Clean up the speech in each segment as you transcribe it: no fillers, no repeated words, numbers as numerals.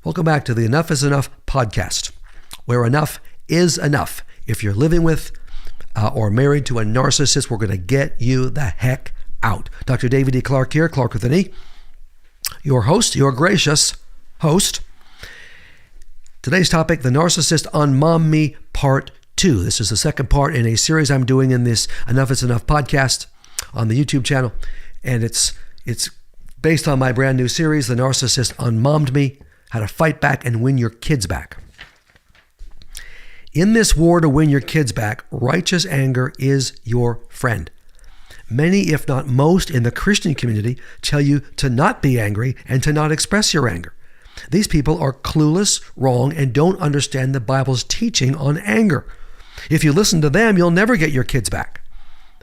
Welcome back to the Enough is Enough podcast, where enough is enough. If you're living with or married to a narcissist, we're going to get you the heck out. Dr. David E. Clark here, Clark with an E, your host, your gracious host. Today's topic, the narcissist unmom me, part 2. This is the second part in a series I'm doing in this Enough is Enough podcast on the YouTube channel, and it's based on my brand new series, The Narcissist Unmommed Me, How to Fight Back and Win Your Kids Back. In this war to win your kids back, righteous anger is your friend. Many, if not most, in the Christian community tell you to not be angry and to not express your anger. These people are clueless, wrong, and don't understand the Bible's teaching on anger. If you listen to them, you'll never get your kids back.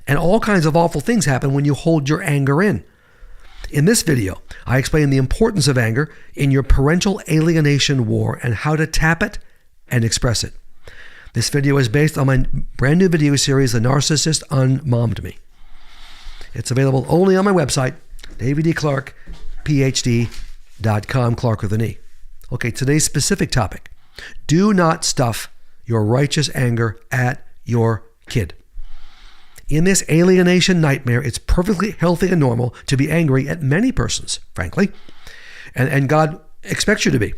And all kinds of awful things happen when you hold your anger in. In this video, I explain the importance of anger in your parental alienation war and how to tap it and express it. This video is based on my brand new video series, The Narcissist Unmommed Me. It's available only on my website, daviddclarkphd.com, Clark with an E. Okay, today's specific topic. Do not stuff your righteous anger at your kid. In this alienation nightmare, it's perfectly healthy and normal to be angry at many persons, frankly, and God expects you to be.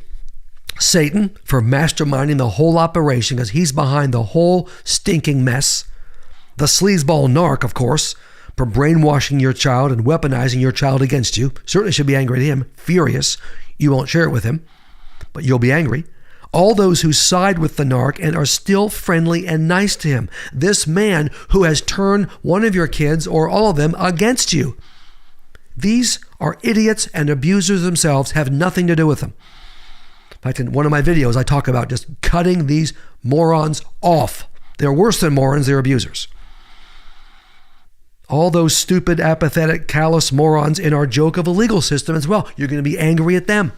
Satan, for masterminding the whole operation because he's behind the whole stinking mess. The sleazeball narc, of course, for brainwashing your child and weaponizing your child against you. Certainly should be angry at him, furious. You won't share it with him, but you'll be angry. All those who side with the narc and are still friendly and nice to him. This man who has turned one of your kids or all of them against you. These are idiots and abusers themselves, have nothing to do with them. In fact, in one of my videos, I talk about just cutting these morons off. They're worse than morons, they're abusers. All those stupid, apathetic, callous morons in our joke of a legal system as well. You're going to be angry at them.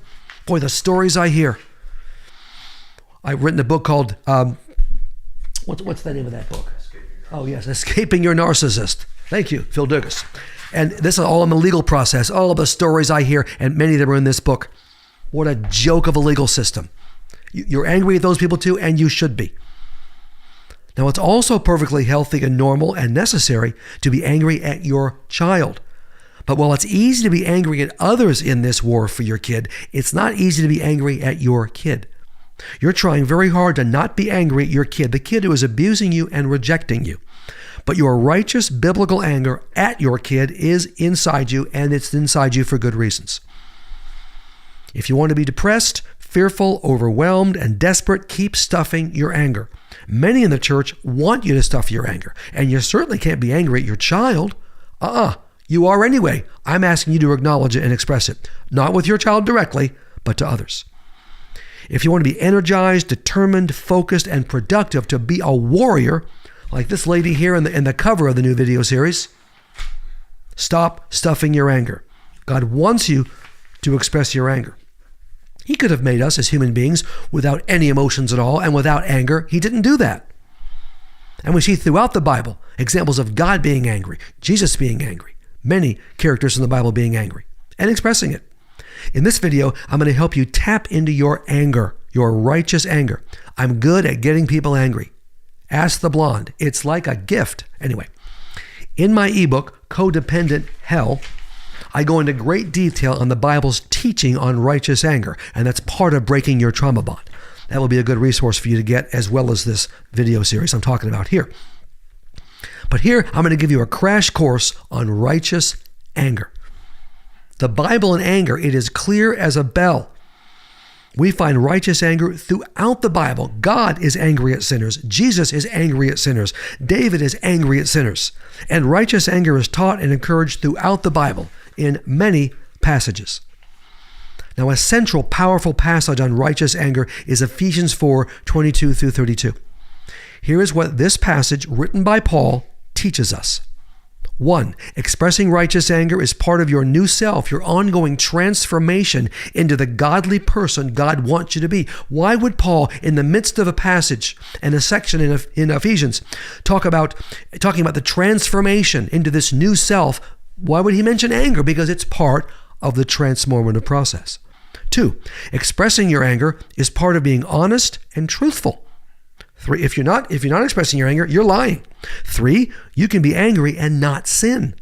Boy, the stories I hear. I've written a book called, what's the name of that book? Oh, yes, Escaping Your Narcissist. Thank you, Phil Dugas. And this is all in the legal process, all of the stories I hear, and many of them are in this book. What a joke of a legal system. You're angry at those people too, and you should be. Now, it's also perfectly healthy and normal and necessary to be angry at your child. But while it's easy to be angry at others in this war for your kid, it's not easy to be angry at your kid. You're trying very hard to not be angry at your kid, the kid who is abusing you and rejecting you. But your righteous biblical anger at your kid is inside you, and it's inside you for good reasons. If you want to be depressed, fearful, overwhelmed, and desperate, keep stuffing your anger. Many in the church want you to stuff your anger, and you certainly can't be angry at your child. You are anyway. I'm asking you to acknowledge it and express it, not with your child directly, but to others. If you want to be energized, determined, focused, and productive to be a warrior, like this lady here in the cover of the new video series, stop stuffing your anger. God wants you to express your anger. He could have made us as human beings without any emotions at all and without anger. He didn't do that. And we see throughout the Bible examples of God being angry, Jesus being angry, many characters in the Bible being angry and expressing it. In this video, I'm going to help you tap into your anger, your righteous anger. I'm good at getting people angry. Ask the Blonde. It's like a gift. Anyway, in my ebook, Codependent Hell, I go into great detail on the Bible's teaching on righteous anger, and that's part of breaking your trauma bond. That will be a good resource for you to get, as well as this video series I'm talking about here. But here, I'm going to give you a crash course on righteous anger. The Bible and anger, it is clear as a bell. We find righteous anger throughout the Bible. God is angry at sinners. Jesus is angry at sinners. David is angry at sinners. And righteous anger is taught and encouraged throughout the Bible in many passages. Now, a central, powerful passage on righteous anger is Ephesians 4:22 through 32. Here is what this passage, written by Paul, teaches us. 1, expressing righteous anger is part of your new self, your ongoing transformation into the godly person God wants you to be. Why would Paul, in the midst of a passage and a section in Ephesians, talking about the transformation into this new self, why would he mention anger? Because it's part of the transformative process. 2, expressing your anger is part of being honest and truthful. 3, if you're not expressing your anger, you're lying. 3, you can be angry and not sin.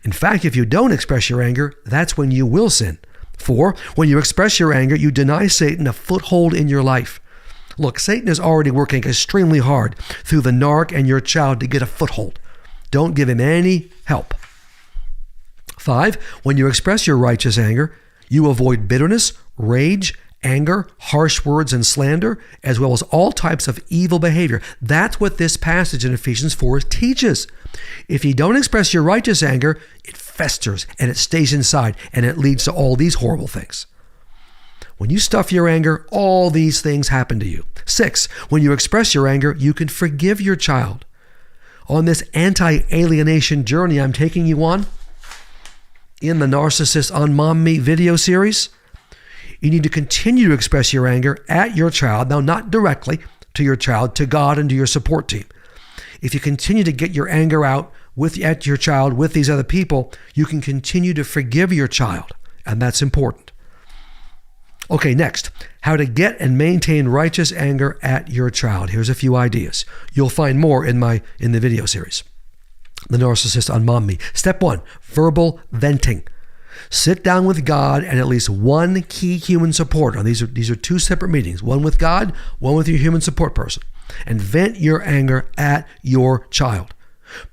In fact, if you don't express your anger, that's when you will sin. 4, when you express your anger, you deny Satan a foothold in your life. Look, Satan is already working extremely hard through the narc and your child to get a foothold. Don't give him any help. 5, when you express your righteous anger, you avoid bitterness, rage, anger, harsh words, and slander, as well as all types of evil behavior. That's what this passage in Ephesians 4 teaches. If you don't express your righteous anger, it festers and it stays inside, and it leads to all these horrible things. When you stuff your anger, all these things happen to you. 6, when you express your anger, you can forgive your child. On this anti-alienation journey I'm taking you on, in the Narcissist on Mom Me video series, you need to continue to express your anger at your child, now not directly to your child, to God and to your support team. If you continue to get your anger out at your child with these other people, you can continue to forgive your child, and that's important. Okay, next, how to get and maintain righteous anger at your child. Here's a few ideas. You'll find more in the video series, The Narcissist on Mom Me. Step 1, verbal venting. Sit down with God and at least one key human supporter. These are 2 separate meetings, one with God, one with your human support person, and vent your anger at your child.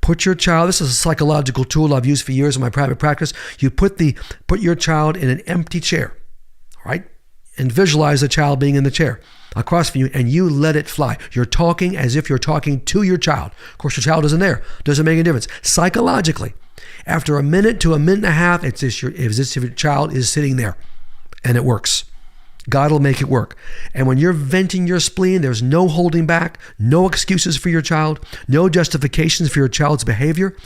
Put your child, this is a psychological tool I've used for years in my private practice. You put your child in an empty chair, all right? And visualize the child being in the chair across from you, and you let it fly. You're talking as if you're talking to your child. Of course, your child isn't there. Doesn't make a difference. Psychologically, after a minute to a minute and a half, it's as if your child is sitting there, and it works. God will make it work. And when you're venting your spleen, there's no holding back, no excuses for your child, no justifications for your child's behavior.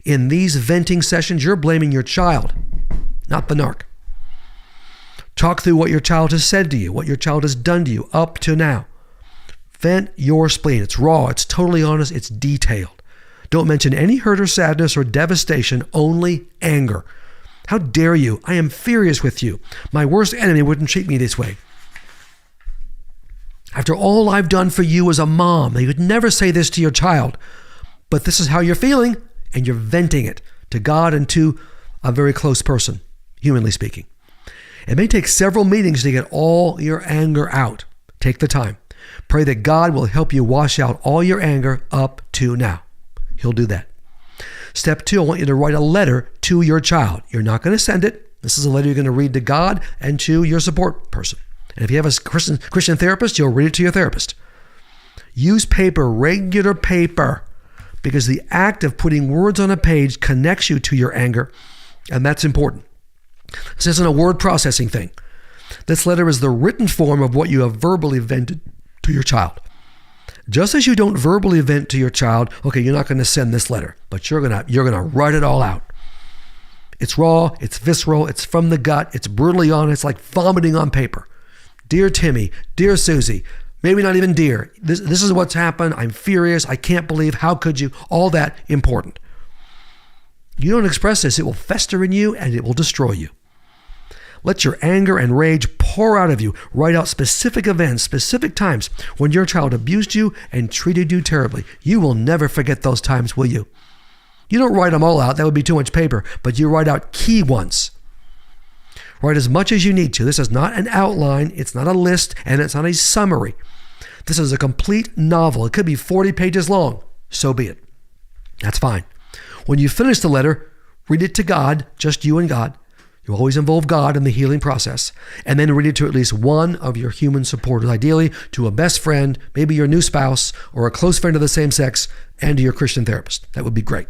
In these venting sessions, you're blaming your child, not the narc. Talk through what your child has said to you, what your child has done to you up to now. Vent your spleen. It's raw, it's totally honest, it's detailed. Don't mention any hurt or sadness or devastation, only anger. How dare you? I am furious with you. My worst enemy wouldn't treat me this way. After all I've done for you as a mom, you would never say this to your child, but this is how you're feeling, and you're venting it to God and to a very close person, humanly speaking. It may take several meetings to get all your anger out. Take the time. Pray that God will help you wash out all your anger up to now. He'll do that. Step 2, I want you to write a letter to your child. You're not going to send it. This is a letter you're going to read to God and to your support person. And if you have a Christian therapist, you'll read it to your therapist. Use paper, regular paper, because the act of putting words on a page connects you to your anger, and that's important. This isn't a word processing thing. This letter is the written form of what you have verbally vented to your child. Just as you don't verbally vent to your child, okay, you're not going to send this letter, but you're going to write it all out. It's raw, it's visceral, it's from the gut, it's brutally honest, like vomiting on paper. Dear Timmy, dear Susie, maybe not even dear, this is what's happened, I'm furious, I can't believe, how could you, all that important. You don't express this, it will fester in you and it will destroy you. Let your anger and rage pour out of you. Write out specific events, specific times when your child abused you and treated you terribly. You will never forget those times, will you? You don't write them all out, that would be too much paper, but you write out key ones. Write as much as you need to. This is not an outline, it's not a list, and it's not a summary. This is a complete novel. It could be 40 pages long. So be it. That's fine. When you finish the letter, read it to God, just you and God. You always involve God in the healing process. And then read it to at least one of your human supporters, ideally to a best friend, maybe your new spouse, or a close friend of the same sex, and to your Christian therapist. That would be great.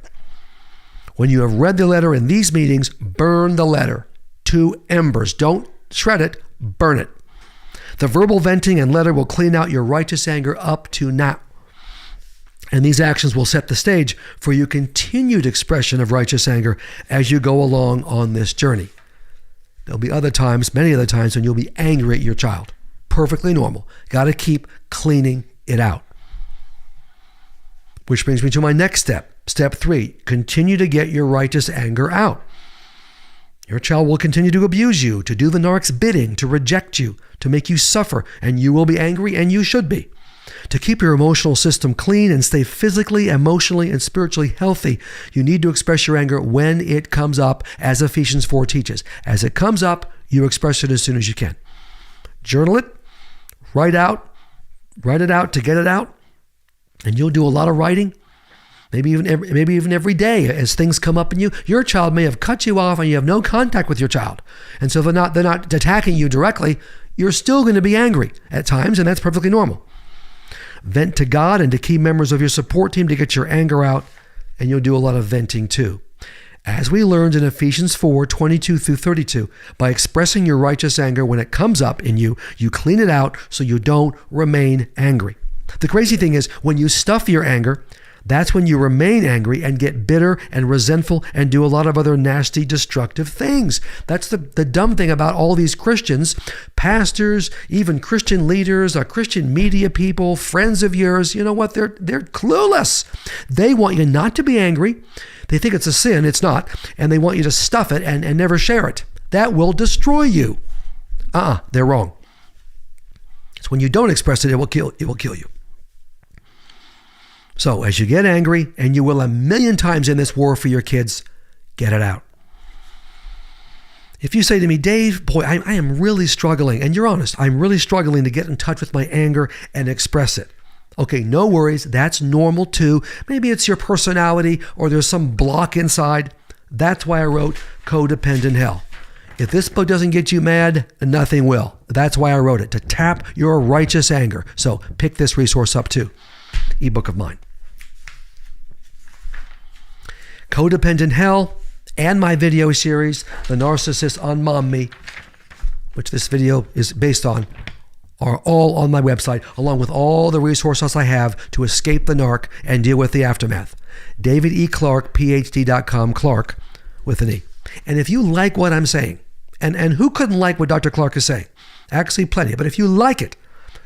When you have read the letter in these meetings, burn the letter to embers. Don't shred it, burn it. The verbal venting and letter will clean out your righteous anger up to now. And these actions will set the stage for your continued expression of righteous anger as you go along on this journey. There'll be other times, many other times, when you'll be angry at your child. Perfectly normal. Got to keep cleaning it out. Which brings me to my next step. Step 3, continue to get your righteous anger out. Your child will continue to abuse you, to do the narc's bidding, to reject you, to make you suffer, and you will be angry, and you should be. To keep your emotional system clean and stay physically, emotionally, and spiritually healthy, you need to express your anger when it comes up, as Ephesians 4 teaches. As it comes up, you express it as soon as you can. Journal it, write it out to get it out, and you'll do a lot of writing. Maybe even every day as things come up in you. Your child may have cut you off and you have no contact with your child. And so they're not attacking you directly. You're still going to be angry at times, and that's perfectly normal. Vent to God and to key members of your support team to get your anger out, and you'll do a lot of venting too. As we learned in Ephesians 4, 22 through 32, by expressing your righteous anger when it comes up in you, you clean it out so you don't remain angry. The crazy thing is, when you stuff your anger, that's when you remain angry and get bitter and resentful and do a lot of other nasty, destructive things. That's the dumb thing about all these Christians, pastors, even Christian leaders, Christian media people, friends of yours. You know what? They're clueless. They want you not to be angry. They think it's a sin. It's not. And they want you to stuff it and never share it. That will destroy you. They're wrong. It's when you don't express it, it will kill you. So as you get angry, and you will a million times in this war for your kids, get it out. If you say to me, Dave, boy, I am really struggling, and you're honest, I'm really struggling to get in touch with my anger and express it. Okay, no worries, that's normal too. Maybe it's your personality or there's some block inside. That's why I wrote Codependent Hell. If this book doesn't get you mad, nothing will. That's why I wrote it, to tap your righteous anger. So pick this resource up too, ebook of mine. Codependent Hell and my video series, The Narcissist on Mom Me, which this video is based on, are all on my website, along with all the resources I have to escape the narc and deal with the aftermath. DavidEClark.phd.com, Clark with an E. And if you like what I'm saying, and who couldn't like what Dr. Clark is saying? Actually, plenty. But if you like it,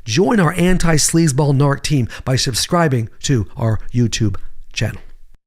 join our anti-sleazeball narc team by subscribing to our YouTube channel.